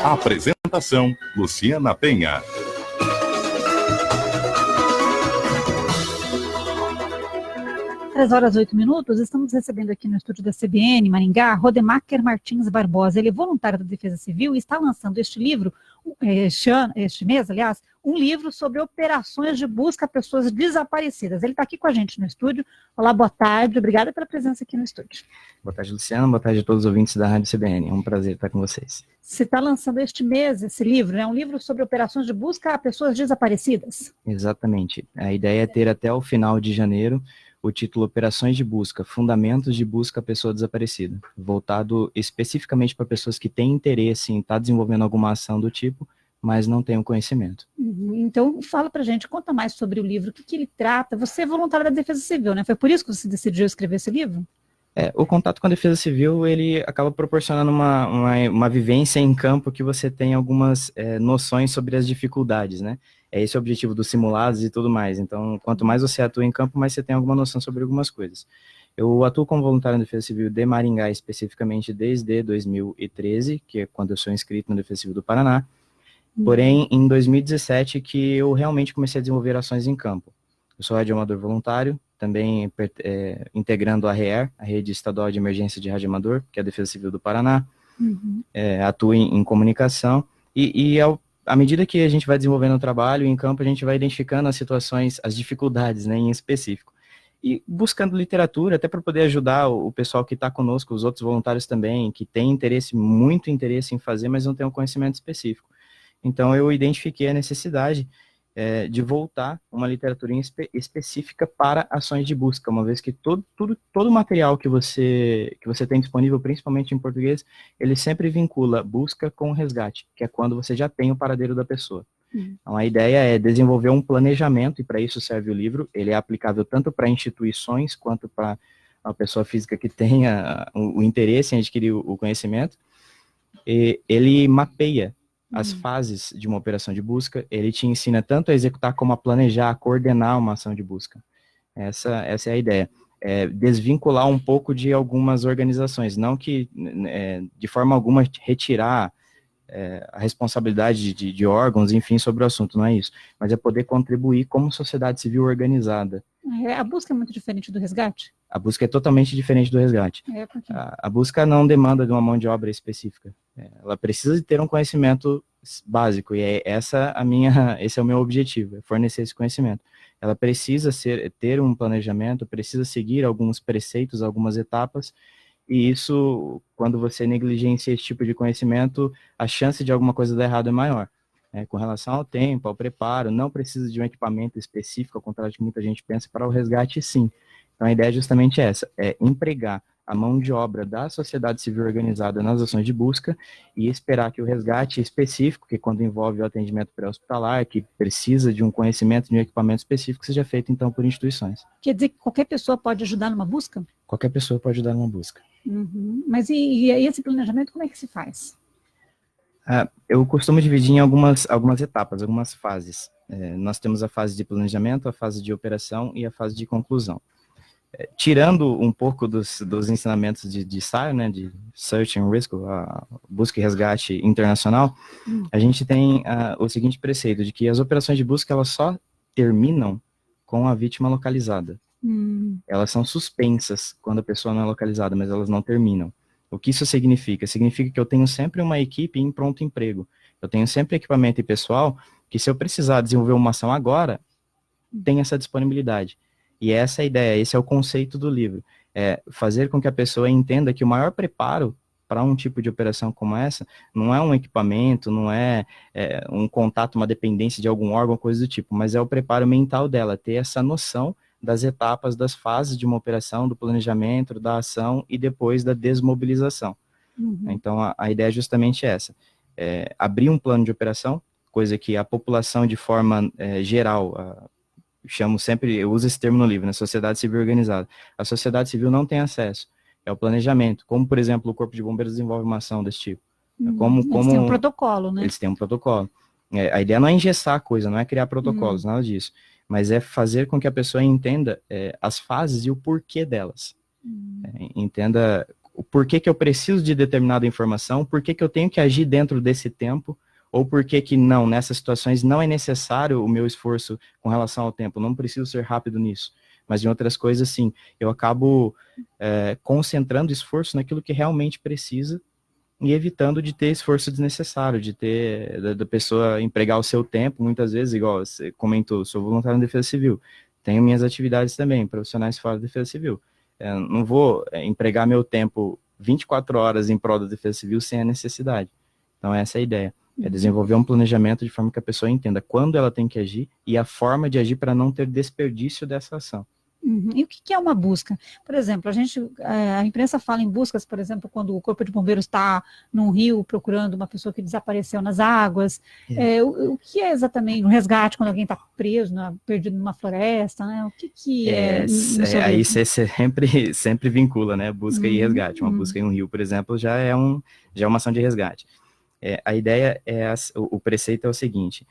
Apresentação, Luciana Penha. Às 3h08, estamos recebendo aqui no estúdio da CBN, Maringá, Rodemacher Martins Barbosa. Ele é voluntário da Defesa Civil e está lançando este livro, este mês, aliás, um livro sobre operações de busca a pessoas desaparecidas. Ele está aqui com a gente no estúdio. Olá, boa tarde, obrigada pela presença aqui no estúdio. Boa tarde, Luciana, boa tarde a todos os ouvintes da Rádio CBN, é um prazer estar com vocês. Você está lançando este mês esse livro, né? Um livro sobre operações de busca a pessoas desaparecidas. Exatamente, a ideia é ter até o final de janeiro o título Operações de Busca, Fundamentos de Busca a Pessoa Desaparecida, voltado especificamente para pessoas que têm interesse em estar desenvolvendo alguma ação do tipo, mas não têm o conhecimento. Então, fala pra gente, conta mais sobre o livro, o que ele trata. Você é voluntário da Defesa Civil, né? Foi por isso que você decidiu escrever esse livro? O contato com a Defesa Civil, ele acaba proporcionando uma vivência em campo que você tem algumas noções sobre as dificuldades, né? Esse é o objetivo dos simulados e tudo mais. Então, quanto mais você atua em campo, mais você tem alguma noção sobre algumas coisas. Eu atuo como voluntário na Defesa Civil de Maringá, especificamente desde 2013, que é quando eu sou inscrito na Defesa Civil do Paraná. Porém, em 2017 que eu realmente comecei a desenvolver ações em campo. Eu sou radioamador voluntário, também integrando a REER, a Rede Estadual de Emergência de Radioamador, que é a Defesa Civil do Paraná. Atuo em comunicação à medida que a gente vai desenvolvendo o trabalho em campo, a gente vai identificando as situações, as dificuldades, né, em específico. E buscando literatura, até para poder ajudar o pessoal que está conosco, os outros voluntários também, que tem interesse, muito interesse em fazer, mas não tem um conhecimento específico. Então, eu identifiquei a necessidade de voltar uma literatura específica para ações de busca, uma vez que todo o material que você tem disponível, principalmente em português, ele sempre vincula busca com resgate, que é quando você já tem o paradeiro da pessoa. Então, a ideia é desenvolver um planejamento, e para isso serve o livro. Ele é aplicável tanto para instituições, quanto para a pessoa física que tenha o interesse em adquirir o conhecimento. E ele mapeia as fases de uma operação de busca, ele te ensina tanto a executar como a planejar, a coordenar uma ação de busca. Essa é a ideia. Desvincular um pouco de algumas organizações, não que de forma alguma retirar a responsabilidade de órgãos, enfim, sobre o assunto, não é isso. Mas é poder contribuir como sociedade civil organizada. A busca é muito diferente do resgate? A busca é totalmente diferente do resgate. A busca não demanda de uma mão de obra específica. Ela precisa de ter um conhecimento básico, e esse é o meu objetivo, é fornecer esse conhecimento. Ela precisa ter um planejamento, precisa seguir alguns preceitos, algumas etapas, e isso, quando você negligencia esse tipo de conhecimento, a chance de alguma coisa dar errado é maior. Com relação ao tempo, ao preparo, não precisa de um equipamento específico, ao contrário do que muita gente pensa, para o resgate, sim. Então, a ideia é justamente essa, é empregar a mão de obra da sociedade civil organizada nas ações de busca e esperar que o resgate específico, que quando envolve o atendimento pré-hospitalar, que precisa de um conhecimento, de um equipamento específico, seja feito, então, por instituições. Quer dizer que qualquer pessoa pode ajudar numa busca? Qualquer pessoa pode ajudar numa busca. Mas e esse planejamento, como é que se faz? Eu costumo dividir em algumas etapas, algumas fases. Nós temos a fase de planejamento, a fase de operação e a fase de conclusão. Tirando um pouco dos ensinamentos de SAR, né, de Search and Rescue, a busca e resgate internacional, a gente tem o seguinte preceito, de que as operações de busca elas só terminam com a vítima localizada. Elas são suspensas quando a pessoa não é localizada, mas elas não terminam. O que isso significa? Significa que eu tenho sempre uma equipe em pronto emprego. Eu tenho sempre equipamento e pessoal que, se eu precisar desenvolver uma ação agora, tem essa disponibilidade. E essa é a ideia, esse é o conceito do livro. Fazer com que a pessoa entenda que o maior preparo para um tipo de operação como essa não é um equipamento, não é um contato, uma dependência de algum órgão, coisa do tipo, mas é o preparo mental dela, ter essa noção das etapas, das fases de uma operação, do planejamento, da ação e depois da desmobilização. Então, a ideia é justamente essa. Abrir um plano de operação, coisa que a população, de forma geral, eu uso esse termo no livro, né, sociedade civil organizada. A sociedade civil não tem acesso. É o planejamento. Como, por exemplo, o Corpo de Bombeiros desenvolve uma ação desse tipo. Eles têm um protocolo, né? Eles têm um protocolo. A ideia não é engessar a coisa, não é criar protocolos, nada disso. Mas é fazer com que a pessoa entenda as fases e o porquê delas. Entenda por que que eu preciso de determinada informação, por que que eu tenho que agir dentro desse tempo, ou por que que não, nessas situações não é necessário o meu esforço com relação ao tempo, não preciso ser rápido nisso. Mas em outras coisas, sim, eu acabo concentrando esforço naquilo que realmente precisa e evitando de ter esforço desnecessário, de ter, da pessoa empregar o seu tempo, muitas vezes, igual você comentou, sou voluntário na Defesa Civil, tenho minhas atividades também, profissionais fora da Defesa Civil. Não vou empregar meu tempo 24 horas em prol da Defesa Civil sem a necessidade. Então essa é a ideia, é desenvolver um planejamento de forma que a pessoa entenda quando ela tem que agir e a forma de agir para não ter desperdício dessa ação. E o que é uma busca? Por exemplo, a imprensa fala em buscas, por exemplo, quando o Corpo de Bombeiros está num rio procurando uma pessoa que desapareceu nas águas. O que é exatamente um resgate quando alguém está preso, perdido numa floresta, né? O que é? Aí você sempre vincula, né? Busca e resgate. Uma busca em um rio, por exemplo, já é uma ação de resgate. A ideia o preceito é o seguinte: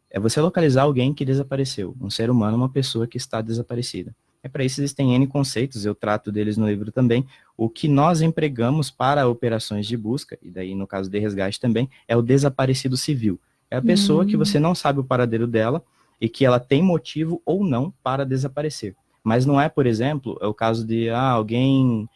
é você localizar alguém que desapareceu, um ser humano, uma pessoa que está desaparecida. Para isso existem N conceitos, eu trato deles no livro também. O que nós empregamos para operações de busca, e daí no caso de resgate também, é o desaparecido civil. É a pessoa que você não sabe o paradeiro dela e que ela tem motivo ou não para desaparecer. Mas não é, por exemplo, é o caso de alguém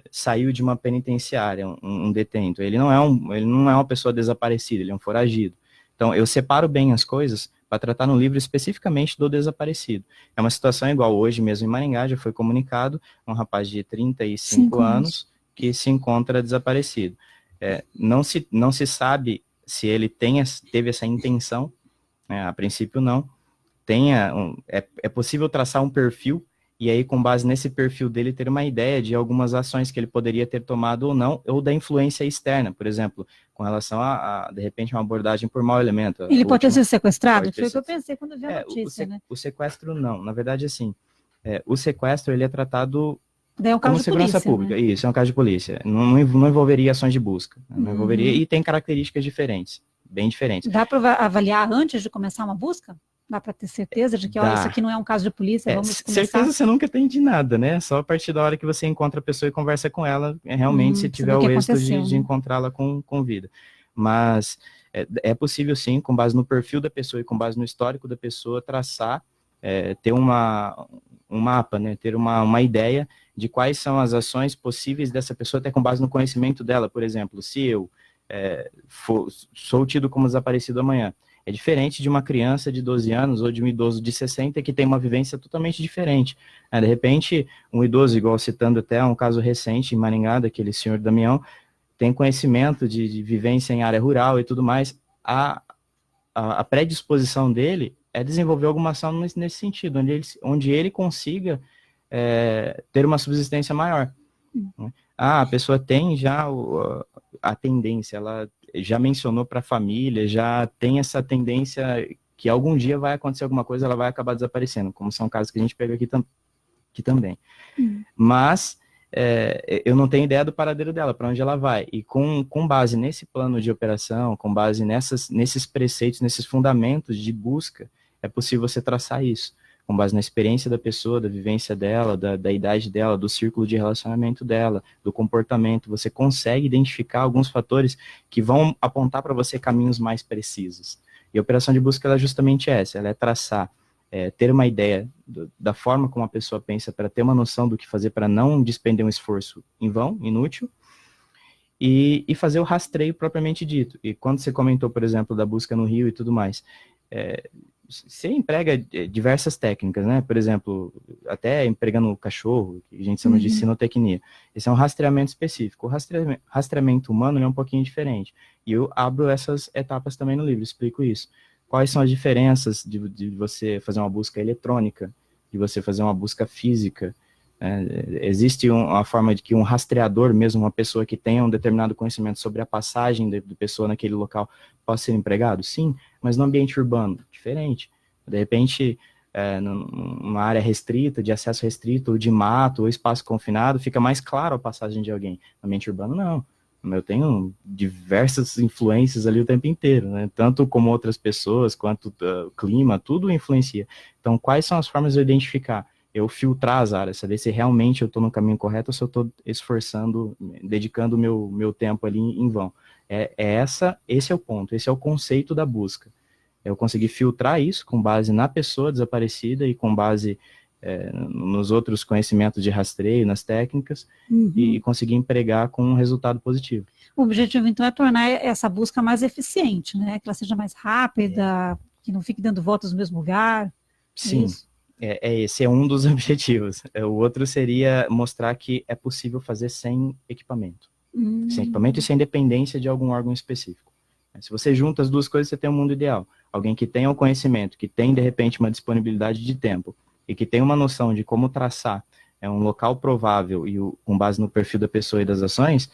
saiu de uma penitenciária, um detento. Ele não é uma pessoa desaparecida, ele é um foragido. Então, eu separo bem as coisas para tratar no livro especificamente do desaparecido. É uma situação igual hoje mesmo em Maringá, já foi comunicado um rapaz de 35 anos que se encontra desaparecido. Não se sabe se ele teve essa intenção, a princípio não. É possível traçar um perfil e aí, com base nesse perfil dele, ter uma ideia de algumas ações que ele poderia ter tomado ou não, ou da influência externa, por exemplo, com relação de repente, uma abordagem por mau elemento. Ele pode ter sido sequestrado? Foi o que eu pensei quando vi a notícia, né? O sequestro, não. Na verdade, assim, o sequestro, ele é tratado é um caso como segurança pública. Né? Isso, é um caso de polícia. Não envolveria ações de busca. Não envolveria, e tem características diferentes, bem diferentes. Dá para avaliar antes de começar uma busca? Dá para ter certeza de que isso aqui não é um caso de polícia, vamos começar? Certeza você nunca tem de nada, né? Só a partir da hora que você encontra a pessoa e conversa com ela, realmente, se tiver o êxito de encontrá-la com vida. Mas é possível, sim, com base no perfil da pessoa e com base no histórico da pessoa, traçar, ter um mapa, né? Ter uma ideia de quais são as ações possíveis dessa pessoa, até com base no conhecimento dela. Por exemplo, se eu sou tido como desaparecido amanhã, é diferente de uma criança de 12 anos ou de um idoso de 60 que tem uma vivência totalmente diferente. De repente, um idoso, igual citando até um caso recente em Maringá, daquele senhor Damião, tem conhecimento de vivência em área rural e tudo mais. A predisposição dele é desenvolver alguma ação nesse sentido, onde ele consiga ter uma subsistência maior. A pessoa tem já a tendência, ela já mencionou para a família, já tem essa tendência que algum dia vai acontecer alguma coisa, ela vai acabar desaparecendo, como são casos que a gente pega aqui também. Mas eu não tenho ideia do paradeiro dela, para onde ela vai. E com base nesse plano de operação, com base nesses preceitos, nesses fundamentos de busca, é possível você traçar isso. Com base na experiência da pessoa, da vivência dela, da idade dela, do círculo de relacionamento dela, do comportamento, você consegue identificar alguns fatores que vão apontar para você caminhos mais precisos. E a operação de busca ela é justamente essa, ela é traçar, ter uma ideia da forma como a pessoa pensa, para ter uma noção do que fazer para não despender um esforço em vão, inútil, e fazer o rastreio propriamente dito. E quando você comentou, por exemplo, da busca no rio e tudo mais, você emprega diversas técnicas, né? Por exemplo, até empregando o cachorro, que a gente chama de sinotecnia. Esse é um rastreamento específico. O rastreamento humano é um pouquinho diferente. E eu abro essas etapas também no livro, explico isso. Quais são as diferenças de você fazer uma busca eletrônica, de você fazer uma busca física? Existe uma forma de que um rastreador, mesmo uma pessoa que tenha um determinado conhecimento sobre a passagem da pessoa naquele local, possa ser empregado? Sim, mas no ambiente urbano, diferente. De repente, numa área restrita, de acesso restrito, ou de mato, ou espaço confinado, fica mais claro a passagem de alguém. No ambiente urbano, não. Eu tenho diversas influências ali o tempo inteiro, né? Tanto como outras pessoas, quanto o clima, tudo influencia. Então, quais são as formas de eu identificar? eu filtrar as áreas, saber se realmente eu estou no caminho correto ou se eu estou esforçando, dedicando o meu tempo ali em vão. Esse é o ponto, esse é o conceito da busca. Eu consegui filtrar isso com base na pessoa desaparecida e com base nos outros conhecimentos de rastreio, nas técnicas, e conseguir empregar com um resultado positivo. O objetivo, então, é tornar essa busca mais eficiente, né? Que ela seja mais rápida, que não fique dando voltas no mesmo lugar. Sim, esse é um dos objetivos. O outro seria mostrar que é possível fazer sem equipamento. Sem equipamento e sem dependência de algum órgão específico. Se você junta as duas coisas, você tem um mundo ideal. Alguém que tenha o conhecimento, que tem, de repente, uma disponibilidade de tempo, e que tem uma noção de como traçar um local provável e com base no perfil da pessoa e das ações,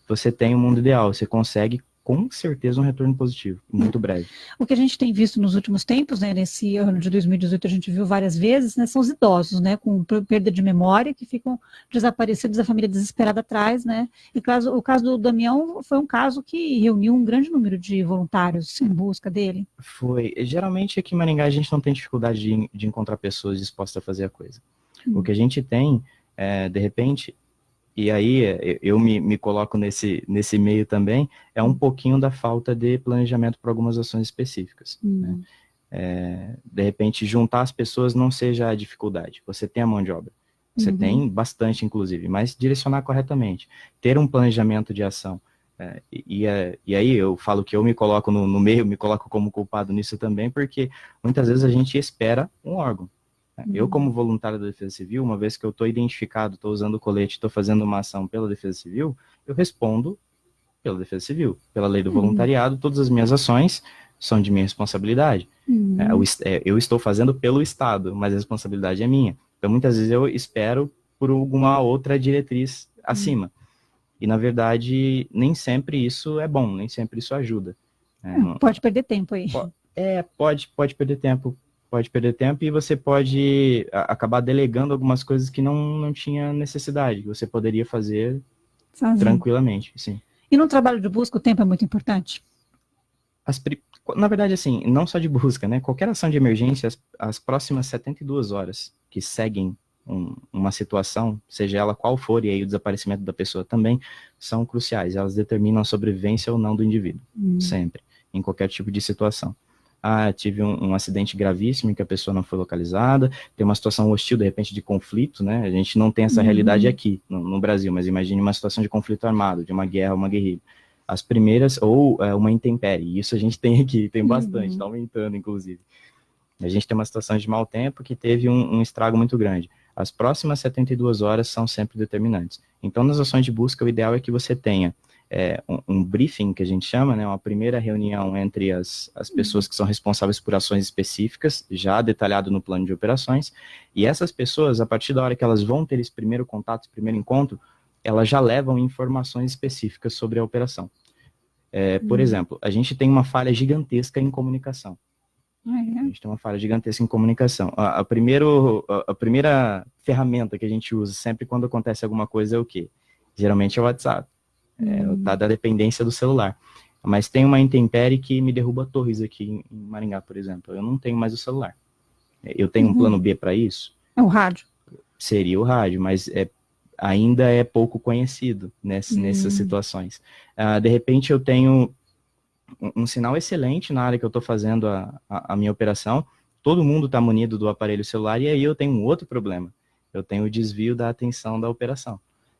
você tem um mundo ideal. Você consegue, com certeza, um retorno positivo, muito breve. O que a gente tem visto nos últimos tempos, né, nesse ano de 2018, a gente viu várias vezes, né, são os idosos, né, com perda de memória, que ficam desaparecidos, a família desesperada atrás, né, e o caso do Damião foi um caso que reuniu um grande número de voluntários em busca dele. Foi. Geralmente aqui em Maringá a gente não tem dificuldade de encontrar pessoas dispostas a fazer a coisa. O que a gente tem, de repente, e aí eu me coloco nesse meio também, é um pouquinho da falta de planejamento para algumas ações específicas. Né? De repente, juntar as pessoas não seja a dificuldade. Você tem a mão de obra. Você tem bastante, inclusive, mas direcionar corretamente. Ter um planejamento de ação. E aí eu falo que eu me coloco no meio, me coloco como culpado nisso também, porque muitas vezes a gente espera um órgão. Eu, como voluntário da Defesa Civil, uma vez que eu estou identificado, estou usando o colete, estou fazendo uma ação pela Defesa Civil, eu respondo pela Defesa Civil, pela lei do voluntariado, todas as minhas ações são de minha responsabilidade. Eu estou fazendo pelo Estado, mas a responsabilidade é minha. Então, muitas vezes eu espero por alguma outra diretriz acima. E, na verdade, nem sempre isso é bom, nem sempre isso ajuda. Pode perder tempo aí. Pode perder tempo. Pode perder tempo e você pode acabar delegando algumas coisas que não tinha necessidade, que você poderia fazer tranquilamente, sim. E no trabalho de busca, o tempo é muito importante? Na verdade, assim, não só de busca, né? Qualquer ação de emergência, as próximas 72 horas que seguem uma situação, seja ela qual for, e aí o desaparecimento da pessoa também, são cruciais. Elas determinam a sobrevivência ou não do indivíduo, sempre, em qualquer tipo de situação. Tive um acidente gravíssimo em que a pessoa não foi localizada, tem uma situação hostil, de repente, de conflito, né? A gente não tem essa realidade aqui, no Brasil, mas imagine uma situação de conflito armado, de uma guerra, uma guerrilha. As primeiras, ou uma intempérie, isso a gente tem aqui, tem bastante, está aumentando, inclusive. A gente tem uma situação de mau tempo que teve um estrago muito grande. As próximas 72 horas são sempre determinantes. Então, nas ações de busca, o ideal é que você tenha um briefing, que a gente chama, né, uma primeira reunião entre as pessoas que são responsáveis por ações específicas, já detalhado no plano de operações, e essas pessoas, a partir da hora que elas vão ter esse primeiro contato, esse primeiro encontro, elas já levam informações específicas sobre a operação. Por exemplo, a gente tem uma falha gigantesca em comunicação. A gente tem uma falha gigantesca em comunicação. A primeira ferramenta que a gente usa sempre quando acontece alguma coisa é o quê? Geralmente é o WhatsApp. Da dependência do celular. Mas tem uma intempérie que me derruba torres aqui em Maringá, por exemplo. Eu não tenho mais o celular. Eu tenho um plano B para isso? É o rádio. Seria o rádio, mas ainda é pouco conhecido nessas situações. De repente eu tenho um sinal excelente na área que eu estou fazendo a minha operação, todo mundo está munido do aparelho celular, e aí eu tenho um outro problema. Eu tenho o desvio da atenção da operação.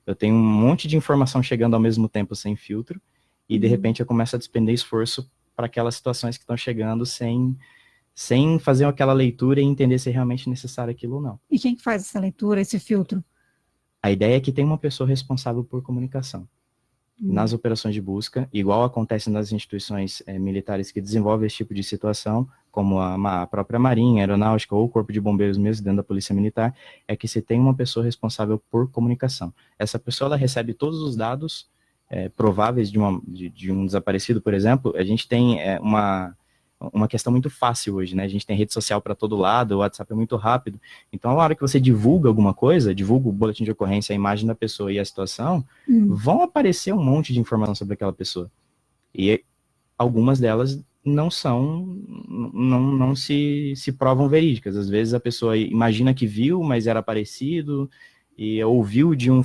Eu tenho um monte de informação chegando ao mesmo tempo sem filtro, e de repente eu começo a despender esforço para aquelas situações que estão chegando sem fazer aquela leitura e entender se é realmente necessário aquilo ou não. E quem faz essa leitura, esse filtro? A ideia é que tem uma pessoa responsável por comunicação. Nas operações de busca, igual acontece nas instituições militares que desenvolvem esse tipo de situação, como a própria Marinha, Aeronáutica ou o Corpo de Bombeiros mesmo dentro da Polícia Militar, é que se tem uma pessoa responsável por comunicação. Essa pessoa ela recebe todos os dados prováveis de um desaparecido, por exemplo. A gente tem uma questão muito fácil hoje, né? A gente tem rede social para todo lado, o WhatsApp é muito rápido. Então, na hora que você divulga alguma coisa, divulga o boletim de ocorrência, a imagem da pessoa e a situação, vão aparecer um monte de informação sobre aquela pessoa. E algumas delas não se provam verídicas. Às vezes a pessoa imagina que viu, mas era parecido, e ouviu de um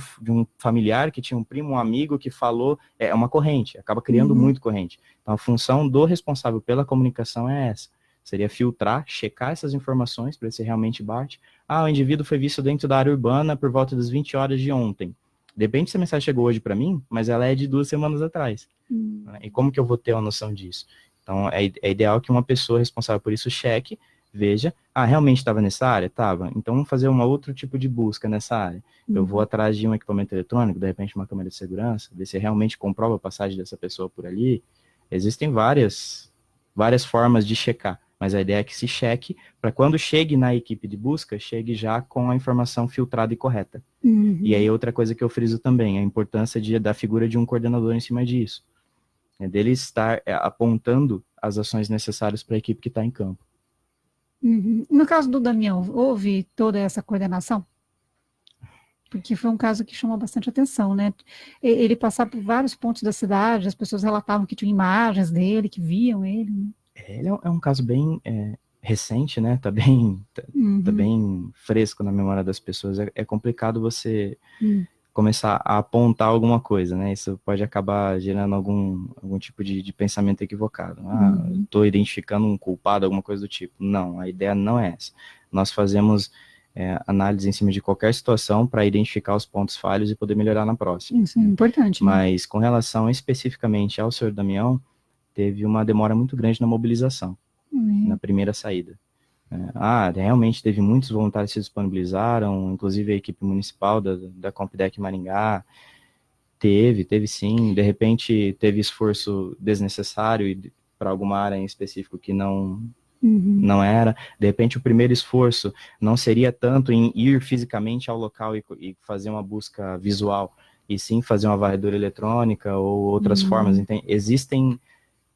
familiar que tinha um primo, um amigo que falou, é uma corrente, acaba criando muito corrente. Então a função do responsável pela comunicação é essa, seria filtrar, checar essas informações para ver se realmente bate. O indivíduo foi visto dentro da área urbana por volta das 20 horas de ontem. De repente essa mensagem chegou hoje para mim, mas ela é de 2 semanas atrás. E como que eu vou ter uma noção disso? Então, é ideal que uma pessoa responsável por isso cheque, veja, realmente estava nessa área? Estava. Então, vamos fazer um outro tipo de busca nessa área. Eu vou atrás de um equipamento eletrônico, de repente uma câmera de segurança, ver se realmente comprova a passagem dessa pessoa por ali. Existem várias formas de checar, mas a ideia é que se cheque, para quando chegue na equipe de busca, chegue já com a informação filtrada e correta. E aí, outra coisa que eu friso também, a importância da figura de um coordenador em cima disso. Dele estar apontando as ações necessárias para a equipe que está em campo. No caso do Damião, houve toda essa coordenação? Porque foi um caso que chamou bastante atenção, né? Ele passava por vários pontos da cidade, as pessoas relatavam que tinham imagens dele, que viam ele. Né? Ele é um caso bem recente, né? Tá bem fresco na memória das pessoas. É complicado você começar a apontar alguma coisa, né? Isso pode acabar gerando algum tipo de pensamento equivocado. Estou identificando um culpado, alguma coisa do tipo. Não, a ideia não é essa. Nós fazemos análise em cima de qualquer situação para identificar os pontos falhos e poder melhorar na próxima. Isso é importante. Mas com relação especificamente ao senhor Damião, teve uma demora muito grande na mobilização, na primeira saída. Realmente teve muitos voluntários que se disponibilizaram, inclusive a equipe municipal da Compdec Maringá, teve sim, de repente teve esforço desnecessário para alguma área em específico que não era, de repente o primeiro esforço não seria tanto em ir fisicamente ao local e fazer uma busca visual, e sim fazer uma varredura eletrônica ou outras formas. Existem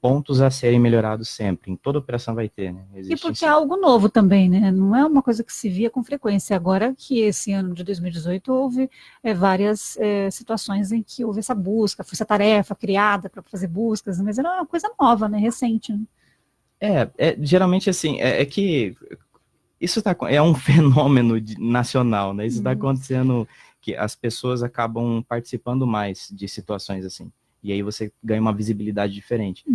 pontos a serem melhorados sempre, em toda operação vai ter, né? E porque é algo novo também, né? Não é uma coisa que se via com frequência. Agora que esse ano de 2018 houve várias situações em que houve essa busca, foi essa tarefa criada para fazer buscas, mas era uma coisa nova, né? Recente, né? Geralmente assim, que isso é um fenômeno nacional, né? Isso está acontecendo, que as pessoas acabam participando mais de situações assim. E aí você ganha uma visibilidade diferente.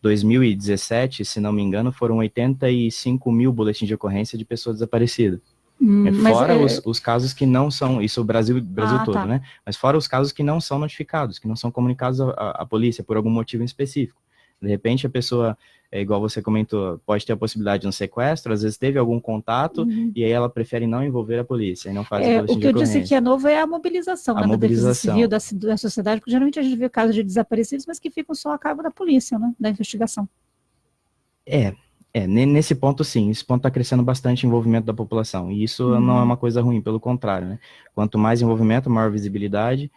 2017, se não me engano, foram 85 mil boletins de ocorrência de pessoas desaparecidas. Fora os casos que não são, isso o Brasil todo, tá, né? Mas fora os casos que não são notificados, que não são comunicados à polícia por algum motivo em específico. De repente a pessoa, igual você comentou, pode ter a possibilidade de um sequestro, às vezes teve algum contato, e aí ela prefere não envolver a polícia, e não faz o boletim de ocorrência. O que eu disse que é novo é a mobilização, né, da defesa civil, da sociedade, porque geralmente a gente vê casos de desaparecidos, mas que ficam só a cargo da polícia, né, da investigação. Nesse ponto sim, esse ponto está crescendo bastante o envolvimento da população, e isso não é uma coisa ruim, pelo contrário, né? Quanto mais envolvimento, maior visibilidade.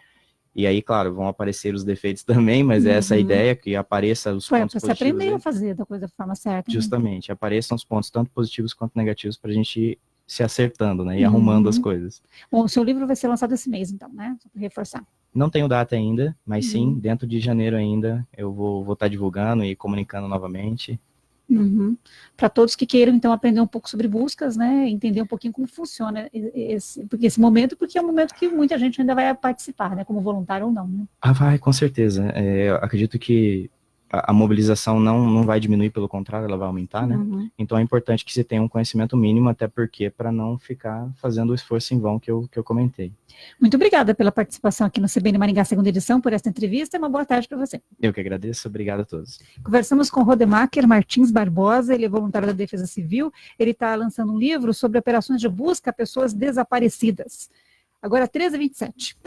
E aí, claro, vão aparecer os defeitos também, mas é essa a ideia, que apareça os pontos positivos. Para você aprender a fazer da coisa da forma certa. Justamente, apareçam os pontos tanto positivos quanto negativos para a gente ir se acertando, né, e arrumando as coisas. Bom, o seu livro vai ser lançado esse mês, então, né, só para reforçar. Não tenho data ainda, mas sim, dentro de janeiro ainda, eu vou estar divulgando e comunicando novamente. Para todos que queiram, então, aprender um pouco sobre buscas, né, entender um pouquinho como funciona esse momento, porque é um momento que muita gente ainda vai participar, né, como voluntário ou não, né? Vai, com certeza. Eu acredito que a mobilização não vai diminuir, pelo contrário, ela vai aumentar, né? Então é importante que se tenha um conhecimento mínimo, até porque para não ficar fazendo o esforço em vão que eu comentei. Muito obrigada pela participação aqui no CBN Maringá, segunda edição, por esta entrevista, e uma boa tarde para você. Eu que agradeço, obrigado a todos. Conversamos com Rodemacher Martins Barbosa, ele é voluntário da Defesa Civil, ele está lançando um livro sobre operações de busca a pessoas desaparecidas. Agora 13h27.